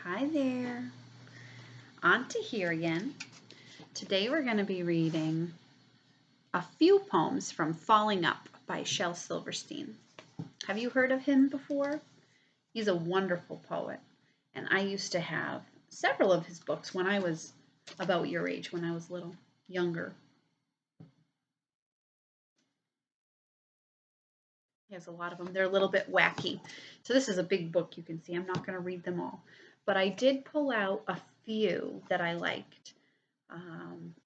Hi there, Auntie here again. Today we're going to be reading a few poems from Falling Up by Shel Silverstein. Have you heard of him before? He's a wonderful poet, and I used to have several of his books when I was about your age, when I was little, younger. He has a lot of them. They're a little bit wacky. So this is a big book, you can see. I'm not going to read them all, but I did pull out a few that I liked.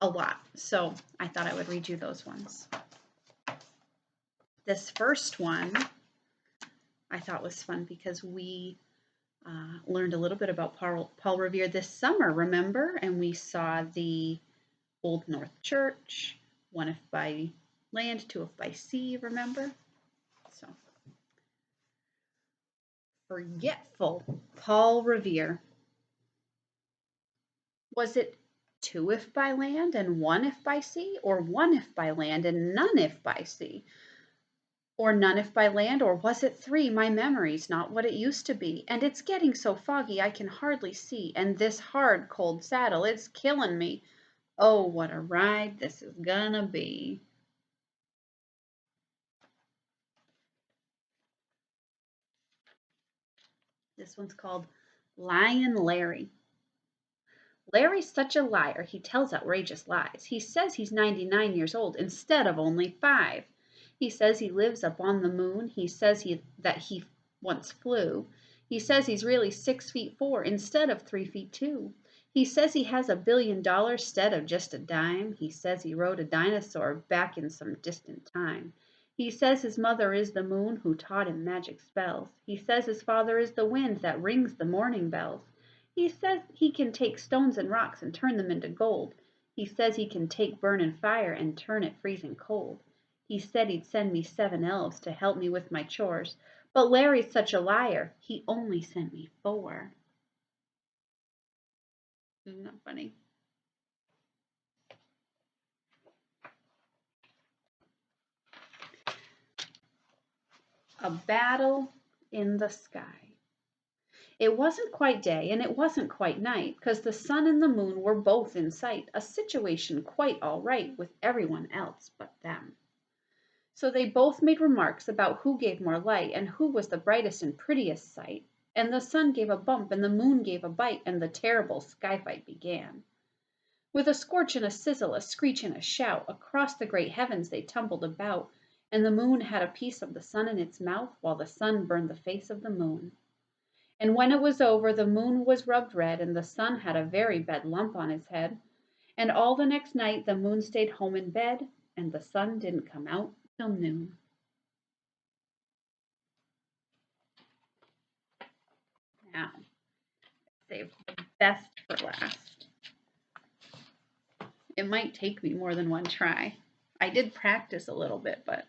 A lot. So I thought I would read you those ones. This first one I thought was fun because we learned a little bit about Paul Revere this summer, remember? And we saw the Old North Church, one if by land, two if by sea, remember? So, forgetful Paul Revere. Was it two if by land and one if by sea, or one if by land and none if by sea? Or none if by land, or was it three? My memory's not what it used to be, and it's getting so foggy I can hardly see, and this hard, cold saddle, it's killing me. Oh, what a ride this is gonna be. This one's called Lion Larry. Larry's such a liar, he tells outrageous lies. He says he's 99 years old instead of only 5. He says he lives up on the moon. He says that he once flew. He says he's really 6'4" instead of 3'2". He says he has $1 billion instead of just a dime. He says he rode a dinosaur back in some distant time. He says his mother is the moon who taught him magic spells. He says his father is the wind that rings the morning bells. He says he can take stones and rocks and turn them into gold. He says he can take burning fire and turn it freezing cold. He said he'd send me 7 elves to help me with my chores. But Larry's such a liar, he only sent me 4. Isn't that funny? A battle in the sky. It wasn't quite day and it wasn't quite night, 'cause the sun and the moon were both in sight, a situation quite all right with everyone else but them. So they both made remarks about who gave more light and who was the brightest and prettiest sight. And the sun gave a bump and the moon gave a bite, and the terrible sky fight began. With a scorch and a sizzle, a screech and a shout, across the great heavens they tumbled about, and the moon had a piece of the sun in its mouth, while the sun burned the face of the moon. And when it was over, the moon was rubbed red, and the sun had a very bad lump on his head. And all the next night the moon stayed home in bed, and the sun didn't come out till noon. Now, save the best for last. It might take me more than one try. I did practice a little bit, but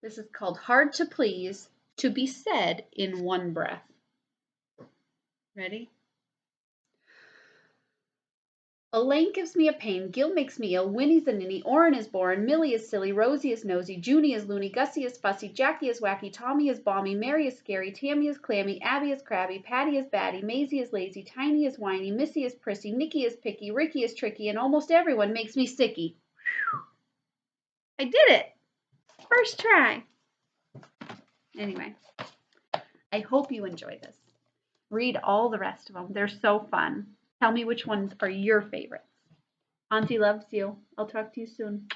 this is called Hard to Please, to be said in one breath. Ready? Elaine gives me a pain, Gil makes me ill, Winnie's a ninny, Orrin is boring, Millie is silly, Rosie is nosy, Junie is loony, Gussie is fussy, Jackie is wacky, Tommy is balmy, Mary is scary, Tammy is clammy, Abby is crabby, Patty is batty, Maisie is lazy, Tiny is whiny, Missy is prissy, Nikki is picky, Ricky is tricky, and almost everyone makes me sicky. I did it! First try. Anyway, I hope you enjoy this. Read all the rest of them. They're so fun. Tell me which ones are your favorites. Auntie loves you. I'll talk to you soon.